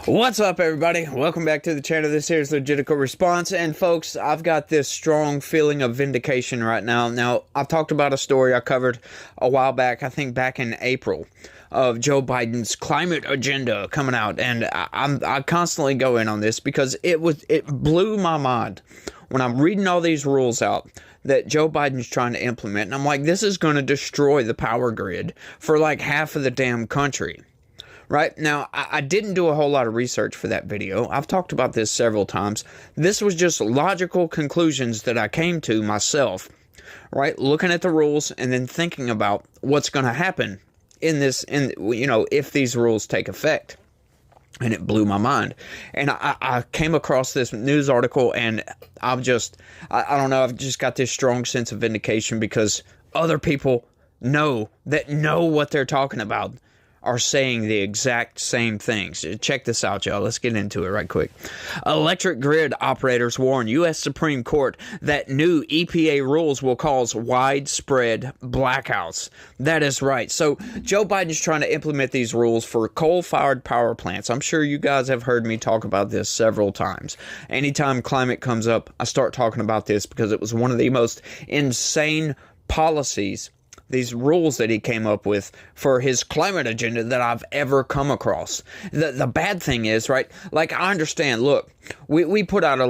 What's up, everybody? Welcome back to the channel. This here is Legitical Response, and folks, I've got this strong feeling of vindication right now. Now, I've talked about a story I covered a while back, I think back in April, of Joe Biden's climate agenda coming out, and I constantly go in on this because it blew my mind when I'm reading all these rules out that Joe Biden's trying to implement, and I'm like, this is going to destroy the power grid for like half of the damn country. Right now, I didn't do a whole lot of research for that video. I've talked about this several times. This was just logical conclusions that I came to myself, right? Looking at the rules and then thinking about what's going to happen in this, if these rules take effect. And it blew my mind. And I came across this news article, and I don't know, I've just got this strong sense of vindication because other people know what they're talking about are saying the exact same things. Check this out, y'all. Let's get into it right quick. Electric grid operators warn U.S. Supreme Court that new EPA rules will cause widespread blackouts. That is right. So Joe Biden's trying to implement these rules for coal-fired power plants. I'm sure you guys have heard me talk about this several times. Anytime climate comes up, I start talking about this because it was one of the most insane policies, these rules that he came up with for his climate agenda, that I've ever come across. The bad thing is, right, like, I understand, look, we put out a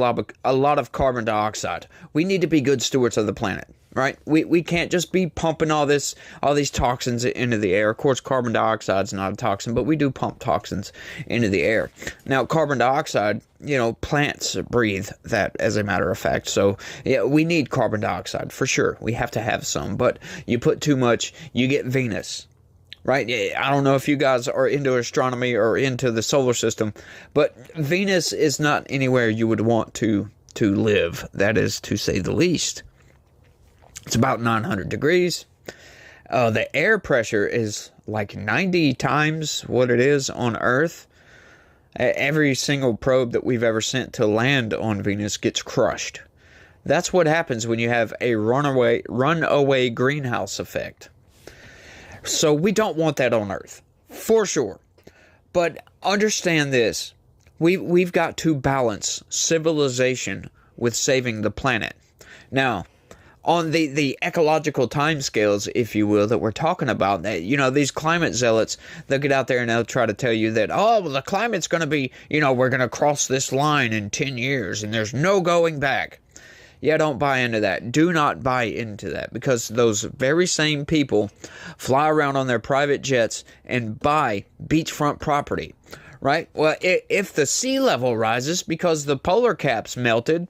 lot of carbon dioxide. We need to be good stewards of the planet, right? We can't just be pumping all these toxins into the air. Of course, carbon dioxide is not a toxin, but we do pump toxins into the air. Now, carbon dioxide, plants breathe that, as a matter of fact. So, yeah, we need carbon dioxide for sure. We have to have some, but you put too much, you get Venus. Right? I don't know if you guys are into astronomy or into the solar system, but Venus is not anywhere you would want to live. That is to say the least. It's about 900 degrees. The air pressure is like 90 times what it is on Earth. Every single probe that we've ever sent to land on Venus gets crushed. That's what happens when you have a runaway greenhouse effect. So we don't want that on Earth, for sure. But understand this. We've got to balance civilization with saving the planet. Now, on the ecological timescales, if you will, that we're talking about, these climate zealots, they'll get out there and they'll try to tell you that, the climate's going to be, we're going to cross this line in 10 years and there's no going back. Yeah, don't buy into that. Do not buy into that, because those very same people fly around on their private jets and buy beachfront property, right? Well, if the sea level rises because the polar caps melted,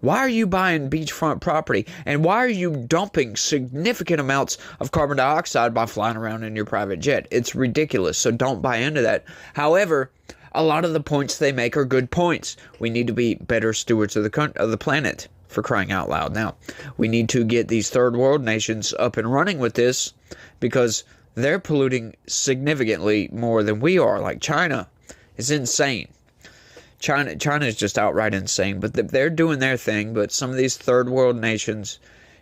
why are you buying beachfront property? And why are you dumping significant amounts of carbon dioxide by flying around in your private jet? It's ridiculous, so don't buy into that. However, a lot of the points they make are good points. We need to be better stewards of the planet, for crying out loud. Now, we need to get these third world nations up and running with this, because they're polluting significantly more than we are. Like China is insane. China is just outright insane, but they're doing their thing. But some of these third world nations,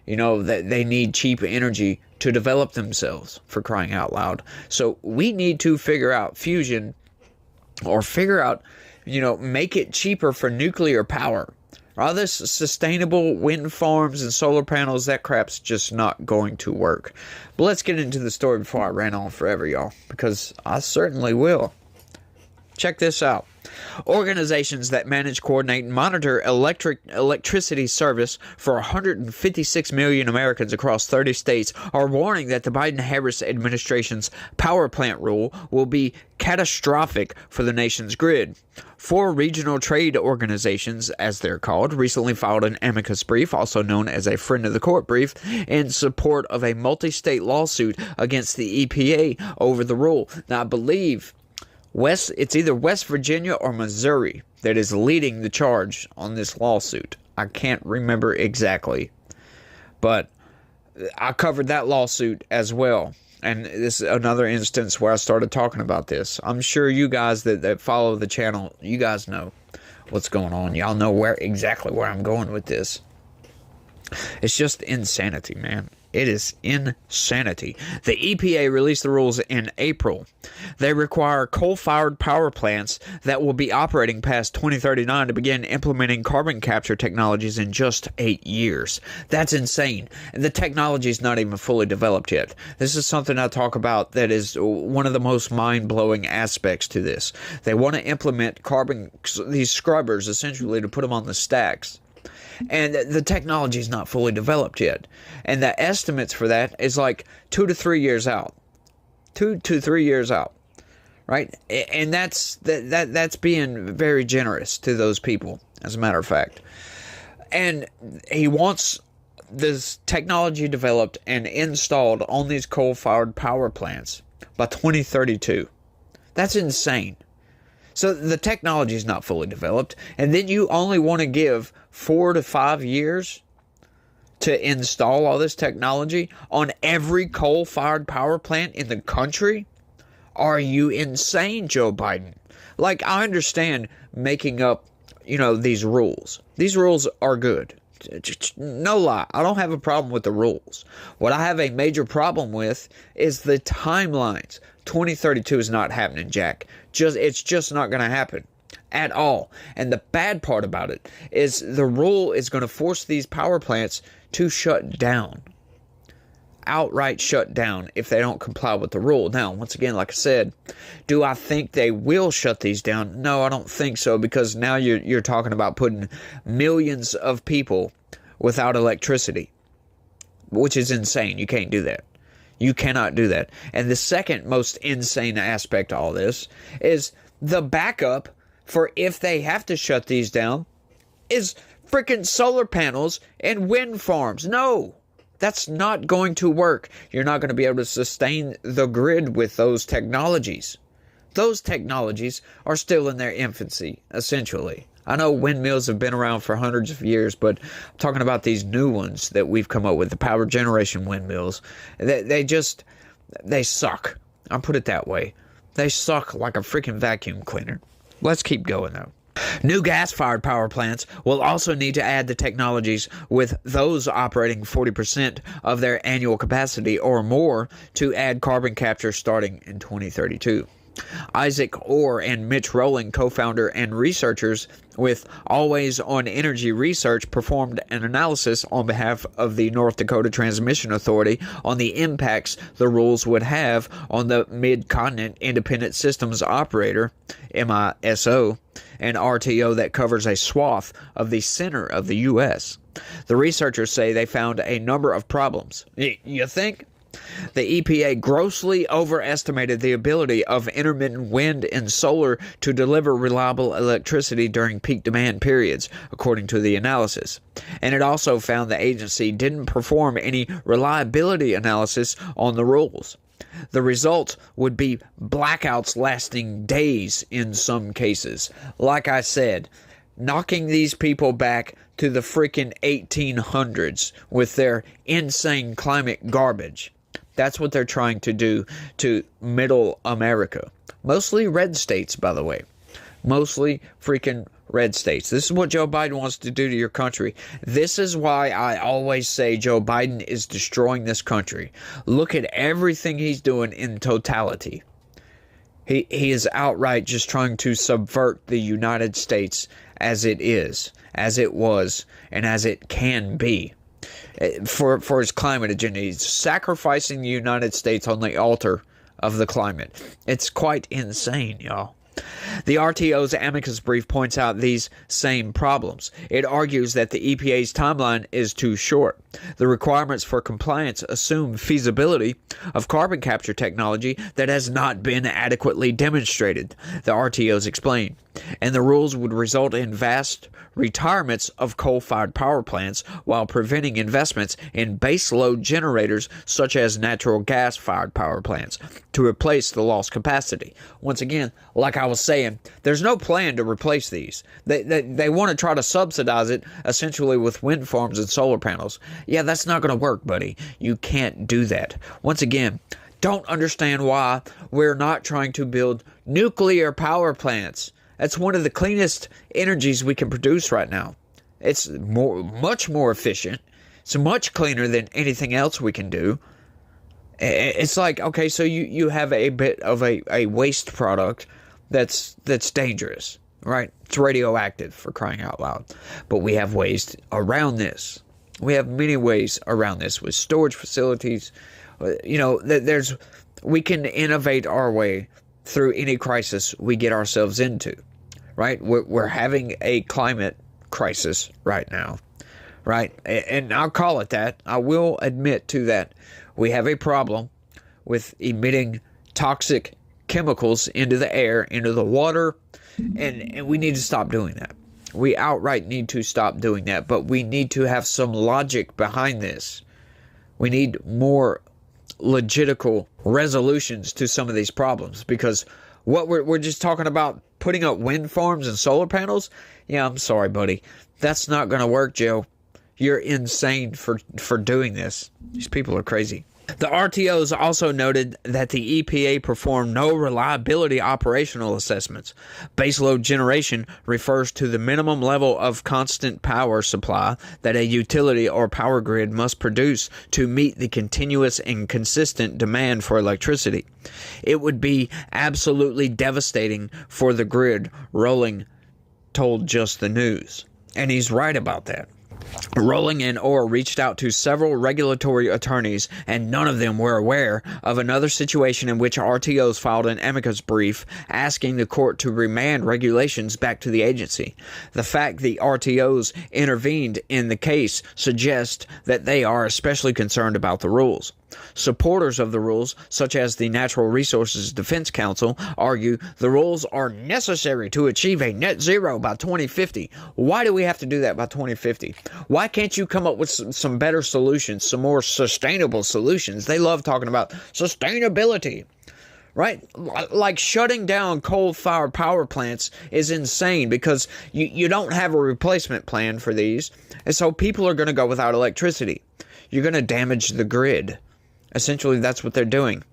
they need cheap energy to develop themselves, for crying out loud. So we need to figure out fusion, or make it cheaper for nuclear power. All this sustainable wind farms and solar panels, that crap's just not going to work. But let's get into the story before I ran on forever, y'all, because I certainly will. Check this out. Organizations that manage, coordinate, and monitor electricity service for 156 million Americans across 30 states are warning that the Biden-Harris administration's power plant rule will be catastrophic for the nation's grid. 4 regional trade organizations, as they're called, recently filed an amicus brief, also known as a friend of the court brief, in support of a multi-state lawsuit against the EPA over the rule. Now, I believe it's either West Virginia or Missouri that is leading the charge on this lawsuit. I can't remember exactly, but I covered that lawsuit as well. And this is another instance where I started talking about this. I'm sure you guys that follow the channel, you guys know what's going on. Y'all know exactly where I'm going with this. It's just insanity, man. It is insanity. The EPA released the rules in April. They require coal-fired power plants that will be operating past 2039 to begin implementing carbon capture technologies in just 8 years. That's insane. The technology is not even fully developed yet. This is something I talk about that is one of the most mind-blowing aspects to this. They want to implement these scrubbers, essentially, to put them on the stacks. And the technology is not fully developed yet. And the estimates for that is like 2 to 3 years out. 2 to 3 years out. Right? And that's being very generous to those people, as a matter of fact. And he wants this technology developed and installed on these coal-fired power plants by 2032. That's insane. So the technology is not fully developed, and then you only want to give 4 to 5 years to install all this technology on every coal-fired power plant in the country? Are you insane, Joe Biden? Like, I understand making up, these rules. These rules are good. No lie, I don't have a problem with the rules. What I have a major problem with is the timelines. 2032 is not happening, Jack. It's just not going to happen at all. And the bad part about it is the rule is going to force these power plants to shut down. Outright shut down if they don't comply with the rule. Now, once again, like I said, do I think they will shut these down? No, I don't think so, because now you're talking about putting millions of people without electricity, which is insane. You can't do that. You cannot do that. And the second most insane aspect of all this is the backup for if they have to shut these down is freaking solar panels and wind farms. No. That's not going to work. You're not going to be able to sustain the grid with those technologies. Those technologies are still in their infancy, essentially. I know windmills have been around for hundreds of years, but I'm talking about these new ones that we've come up with, the power generation windmills. They suck. I'll put it that way. They suck like a freaking vacuum cleaner. Let's keep going, though. New gas-fired power plants will also need to add the technologies with those operating 40% of their annual capacity or more to add carbon capture starting in 2032. Isaac Orr and Mitch Rowling, co-founder and researchers with Always On Energy Research, performed an analysis on behalf of the North Dakota Transmission Authority on the impacts the rules would have on the Mid-Continent Independent Systems Operator, MISO, an RTO that covers a swath of the center of the U.S. The researchers say they found a number of problems. You think? The EPA grossly overestimated the ability of intermittent wind and solar to deliver reliable electricity during peak demand periods, according to the analysis. And it also found the agency didn't perform any reliability analysis on the rules. The result would be blackouts lasting days in some cases. Like I said, knocking these people back to the freaking 1800s with their insane climate garbage. That's what they're trying to do to middle America. Mostly red states, by the way. Mostly freaking red states. This is what Joe Biden wants to do to your country. This is why I always say Joe Biden is destroying this country. Look at everything he's doing in totality. He is outright just trying to subvert the United States as it is, as it was, and as it can be. For his climate agenda. He's sacrificing the United States on the altar of the climate. It's quite insane, y'all. The RTO's amicus brief points out these same problems. It argues that the EPA's timeline is too short. The requirements for compliance assume feasibility of carbon capture technology that has not been adequately demonstrated, the RTOs explain. And the rules would result in vast retirements of coal-fired power plants while preventing investments in baseload generators such as natural gas-fired power plants to replace the lost capacity. Once again, like I was saying, there's no plan to replace these. They want to try to subsidize it essentially with wind farms and solar panels. Yeah, that's not going to work, buddy. You can't do that. Once again, don't understand why we're not trying to build nuclear power plants. That's one of the cleanest energies we can produce right now. It's much more efficient. It's much cleaner than anything else we can do. It's like, okay, so you have a bit of a waste product that's dangerous, right? It's radioactive, for crying out loud. But we have ways around this. We have many ways around this with storage facilities. You know, we can innovate our way through any crisis we get ourselves into, right? We're having a climate crisis right now, right? And I'll call it that. I will admit to that. We have a problem with emitting toxic chemicals into the air, into the water, and we need to stop doing that. We outright need to stop doing that, but we need to have some logic behind this. We need more logistical resolutions to some of these problems, because what we're just talking about putting up wind farms and solar panels. Yeah, I'm sorry, buddy. That's not going to work, Joe. You're insane for doing this. These people are crazy. The RTOs also noted that the EPA performed no reliability operational assessments. Baseload generation refers to the minimum level of constant power supply that a utility or power grid must produce to meet the continuous and consistent demand for electricity. It would be absolutely devastating for the grid, Rowling told Just the News. And he's right about that. Rowling and Orr reached out to several regulatory attorneys, and none of them were aware of another situation in which RTOs filed an amicus brief asking the court to remand regulations back to the agency. The fact the RTOs intervened in the case suggests that they are especially concerned about the rules. Supporters of the rules, such as the Natural Resources Defense Council, argue the rules are necessary to achieve a net zero by 2050. Why do we have to do that by 2050? Why can't you come up with some better solutions, some more sustainable solutions? They love talking about sustainability, right? Like shutting down coal-fired power plants is insane because you don't have a replacement plan for these, and so people are going to go without electricity. You're going to damage the grid. Essentially, that's what they're doing.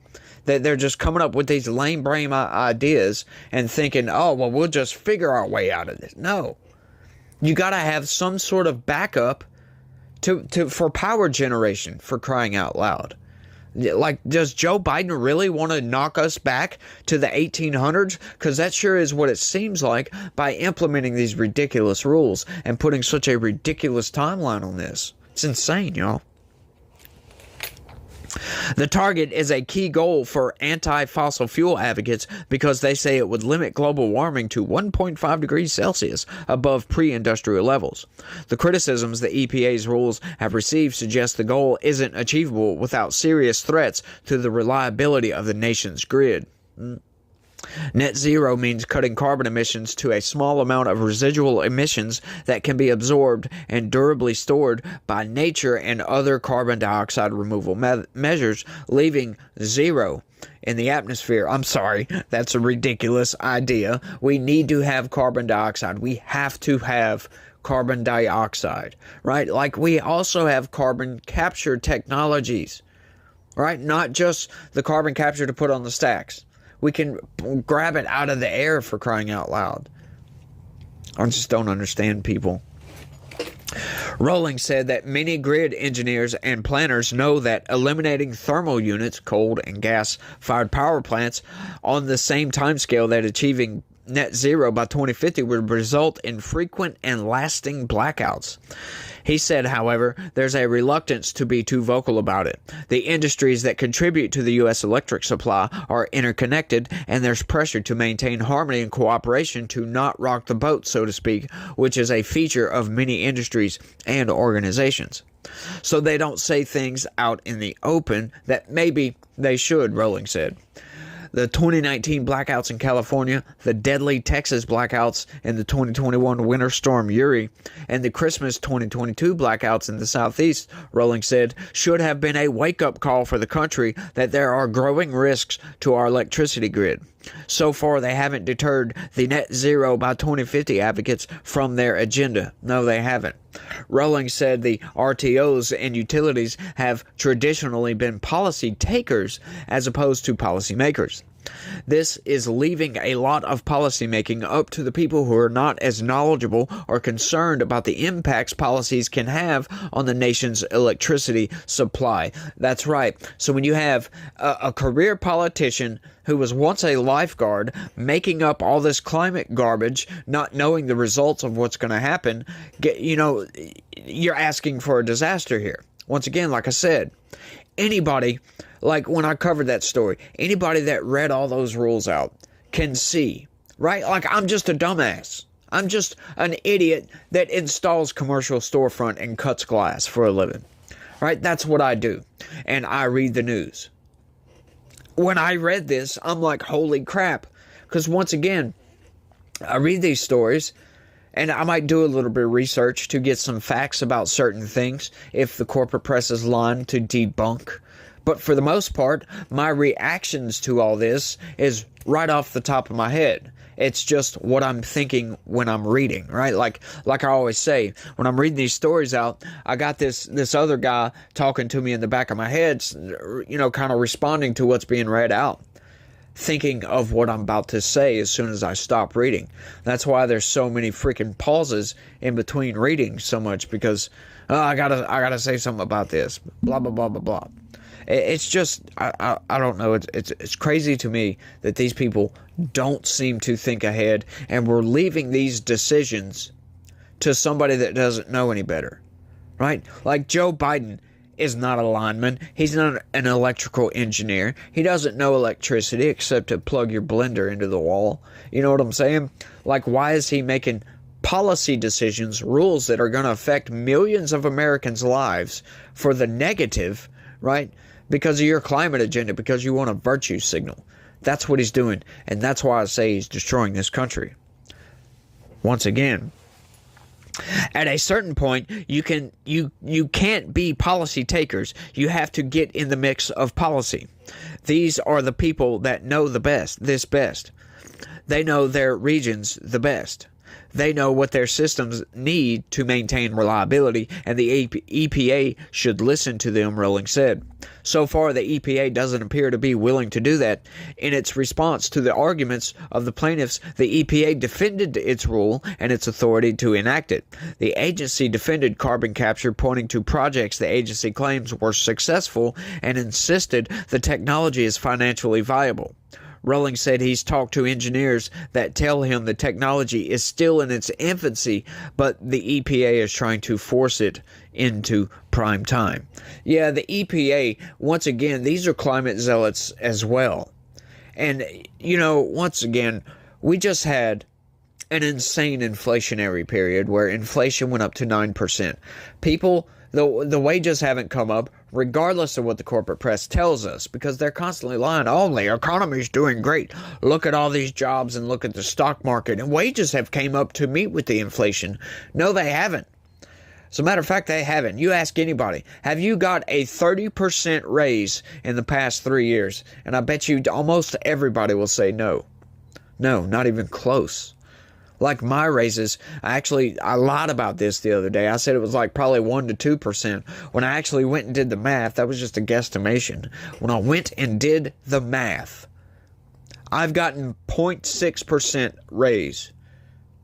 They're just coming up with these lame brain ideas and thinking, oh, well, we'll just figure our way out of this. No. You got to have some sort of backup for power generation, for crying out loud. Like, does Joe Biden really want to knock us back to the 1800s? Because that sure is what it seems like by implementing these ridiculous rules and putting such a ridiculous timeline on this. It's insane, y'all. The target is a key goal for anti-fossil fuel advocates because they say it would limit global warming to 1.5 degrees Celsius above pre-industrial levels. The criticisms the EPA's rules have received suggest the goal isn't achievable without serious threats to the reliability of the nation's grid. Net zero means cutting carbon emissions to a small amount of residual emissions that can be absorbed and durably stored by nature and other carbon dioxide removal measures, leaving zero in the atmosphere. I'm sorry, that's a ridiculous idea. We need to have carbon dioxide. We have to have carbon dioxide, right? Like we also have carbon capture technologies, right? Not just the carbon capture to put on the stacks. We can grab it out of the air, for crying out loud. I just don't understand people. Rowling said that many grid engineers and planners know that eliminating thermal units, cold and gas-fired power plants, on the same timescale that achieving net zero by 2050 would result in frequent and lasting blackouts. He said, however, there's a reluctance to be too vocal about it. The industries that contribute to the U.S. electric supply are interconnected, and there's pressure to maintain harmony and cooperation to not rock the boat, so to speak, which is a feature of many industries and organizations. So they don't say things out in the open that maybe they should, Rowling said. The 2019 blackouts in California, the deadly Texas blackouts in the 2021 winter storm Uri, and the Christmas 2022 blackouts in the Southeast, Rowling said, should have been a wake-up call for the country that there are growing risks to our electricity grid. So far, they haven't deterred the net zero by 2050 advocates from their agenda. No, they haven't. Rowling said the RTOs and utilities have traditionally been policy takers as opposed to policy makers. This is leaving a lot of policymaking up to the people who are not as knowledgeable or concerned about the impacts policies can have on the nation's electricity supply. That's right. So when you have a career politician who was once a lifeguard making up all this climate garbage, not knowing the results of what's going to happen, you're asking for a disaster here. Once again, like I said, anybody, like when I covered that story, anybody that read all those rules out can see, right? Like, I'm just a dumbass. I'm just an idiot that installs commercial storefront and cuts glass for a living, right? That's what I do. And I read the news. When I read this, I'm like, holy crap. Because once again, I read these stories and I might do a little bit of research to get some facts about certain things if the corporate press is lying to debunk. But for the most part, my reactions to all this is right off the top of my head. It's just what I'm thinking when I'm reading, right? Like I always say, when I'm reading these stories out, I got this other guy talking to me in the back of my head, kind of responding to what's being read out, thinking of what I'm about to say as soon as I stop reading. That's why there's so many freaking pauses in between reading so much, because I gotta say something about this, blah blah blah blah blah. It's just I don't know. It's crazy to me that these people don't seem to think ahead, and we're leaving these decisions to somebody that doesn't know any better, right? Like Joe Biden is not a lineman. He's not an electrical engineer. He doesn't know electricity except to plug your blender into the wall. You know what I'm saying? Like, why is he making policy decisions, rules that are going to affect millions of Americans' lives for the negative, right? Because of your climate agenda, because you want a virtue signal. That's what he's doing, and that's why I say he's destroying this country. Once again, at a certain point, you can't be policy takers. You have to get in the mix of policy. These are the people that know the best. They know their regions the best. They know what their systems need to maintain reliability, and the EPA should listen to them, Rowling said. So far, the EPA doesn't appear to be willing to do that. In its response to the arguments of the plaintiffs, the EPA defended its rule and its authority to enact it. The agency defended carbon capture, pointing to projects the agency claims were successful, and insisted the technology is financially viable. Rowling said he's talked to engineers that tell him the technology is still in its infancy, but the EPA is trying to force it into prime time. Yeah, the EPA, once again, these are climate zealots as well. And, once again, we just had an insane inflationary period where inflation went up to 9%. People, the wages haven't come up, regardless of what the corporate press tells us, because they're constantly lying. Oh, the economy's doing great. Look at all these jobs and look at the stock market. And wages have came up to meet with the inflation. No, they haven't. As a matter of fact, they haven't. You ask anybody, have you got a 30% raise in the past 3 years? And I bet you almost everybody will say no. No, not even close. Like my raises, I lied about this the other day. I said it was like probably 1% to 2%. When I actually went and did the math, that was just a guesstimation. When I went and did the math, I've gotten 0.6% raise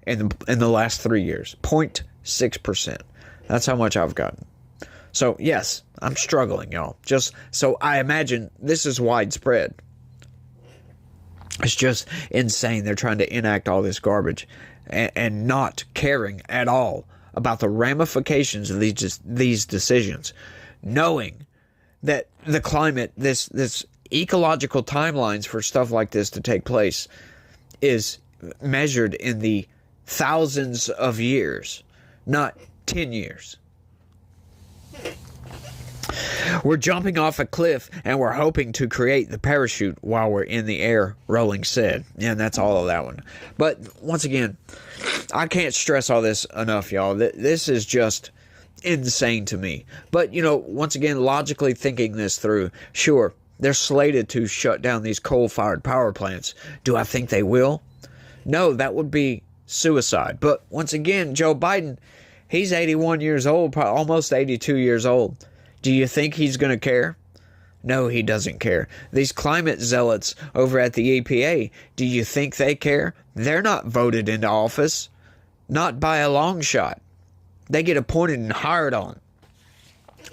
in the last 3 years. 0.6%. That's how much I've gotten. So yes, I'm struggling, y'all. Just so I imagine this is widespread. It's just insane. They're trying to enact all this garbage and not caring at all about the ramifications of these decisions, knowing that the climate, this ecological timelines for stuff like this to take place is measured in the thousands of years, not 10 years. We're jumping off a cliff and we're hoping to create the parachute while we're in the air, Rowling said. And that's all of that one. But once again, I can't stress all this enough, y'all. This is just insane to me. But, once again, logically thinking this through, sure, they're slated to shut down these coal-fired power plants. Do I think they will? No, that would be suicide. But once again, Joe Biden, he's 81 years old, almost 82 years old. Do you think he's going to care? No, he doesn't care. These climate zealots over at the EPA, do you think they care? They're not voted into office. Not by a long shot. They get appointed and hired on.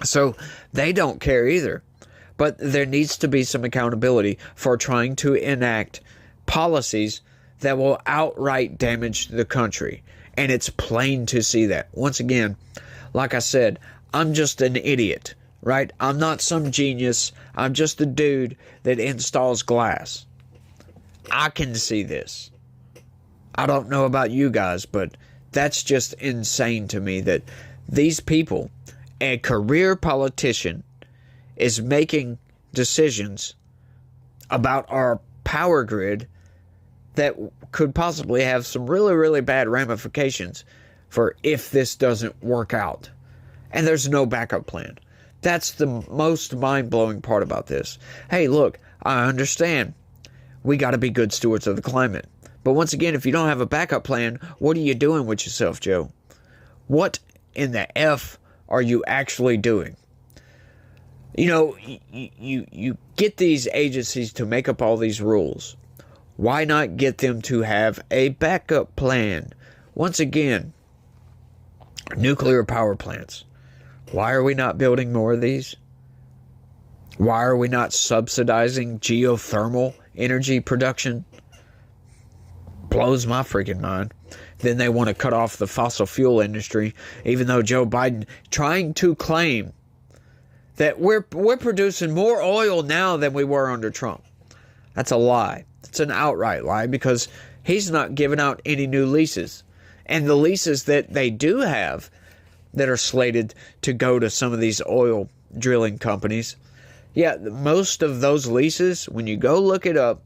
So they don't care either. But there needs to be some accountability for trying to enact policies that will outright damage the country. And it's plain to see that. Once again, like I said, I'm just an idiot, right? I'm not some genius. I'm just a dude that installs glass. I can see this. I don't know about you guys, but that's just insane to me that these people, a career politician, is making decisions about our power grid that could possibly have some really, really bad ramifications for if this doesn't work out. And there's no backup plan. That's the most mind-blowing part about this. Hey, look, I understand. We got to be good stewards of the climate. But once again, if you don't have a backup plan, what are you doing with yourself, Joe? What in the F are you actually doing? You know, you get these agencies to make up all these rules. Why not get them to have a backup plan? Once again, nuclear power plants. Why are we not building more of these? Why are we not subsidizing geothermal energy production? Blows my freaking mind. Then they want to cut off the fossil fuel industry, even though Joe Biden trying to claim that we're producing more oil now than we were under Trump. That's a lie. It's an outright lie because he's not giving out any new leases. And the leases that they do have that are slated to go to some of these oil drilling companies, yeah, most of those leases, when you go look it up,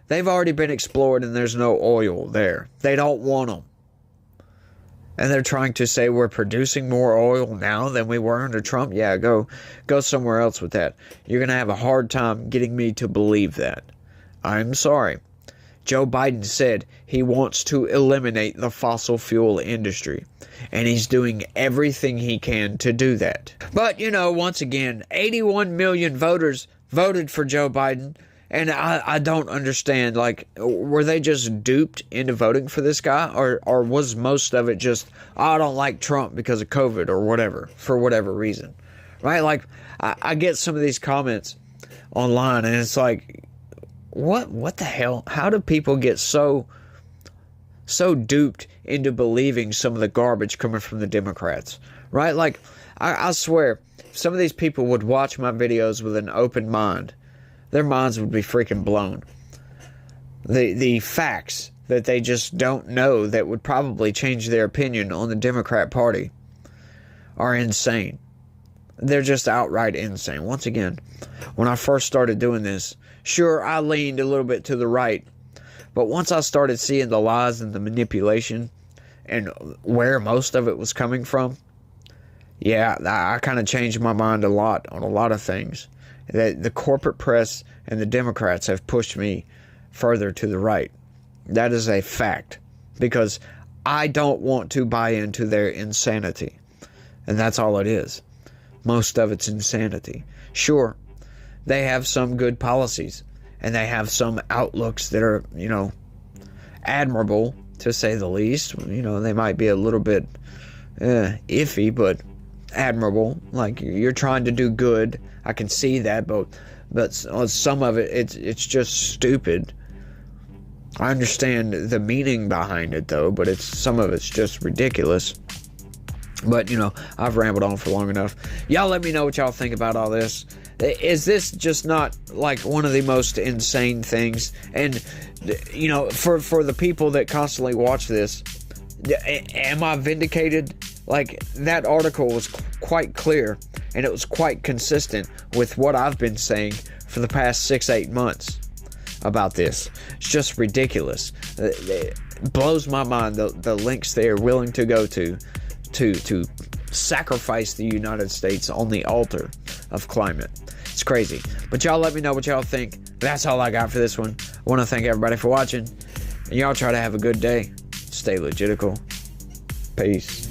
they've already been explored and there's no oil there. They don't want them. And they're trying to say we're producing more oil now than we were under Trump. Yeah, go somewhere else with that. You're going to have a hard time getting me to believe that. I'm sorry. Joe Biden said he wants to eliminate the fossil fuel industry. And he's doing everything he can to do that. But, you know, once again, 81 million voters voted for Joe Biden. And I don't understand, like, were they just duped into voting for this guy? Or was most of it just, I don't like Trump because of COVID or whatever, for whatever reason, right? Like, I get some of these comments online and it's like, what the hell? How do people get so duped into believing some of the garbage coming from the Democrats, right? Like, I swear, if some of these people would watch my videos with an open mind, their minds would be freaking blown. The facts that they just don't know that would probably change their opinion on the Democrat Party are insane. They're just outright insane. Once again, when I first started doing this, sure, I leaned a little bit to the right. But once I started seeing the lies and the manipulation and where most of it was coming from, yeah, I kind of changed my mind a lot on a lot of things. The corporate press and the Democrats have pushed me further to the right. That is a fact. Because I don't want to buy into their insanity. And that's all it is. Most of it's insanity. Sure, they have some good policies. And they have some outlooks that are, you know, admirable, to say the least. You know, they might be a little bit iffy, but admirable. Like, you're trying to do good. I can see that, but some of it, it's just stupid. I understand the meaning behind it, though, but some of it's just ridiculous. But, you know, I've rambled on for long enough. Y'all let me know what y'all think about all this. Is this just not, like, one of the most insane things? And, you know, for the people that constantly watch this, am I vindicated? Like, that article was quite clear, and it was quite consistent with what I've been saying for the past 6-8 months about this. It's just ridiculous. It blows my mind, the lengths they are willing to go to sacrifice the United States on the altar of climate. It's crazy. But y'all let me know what y'all think. That's all I got for this one. I want to thank everybody for watching. And y'all try to have a good day. Stay logical. Peace.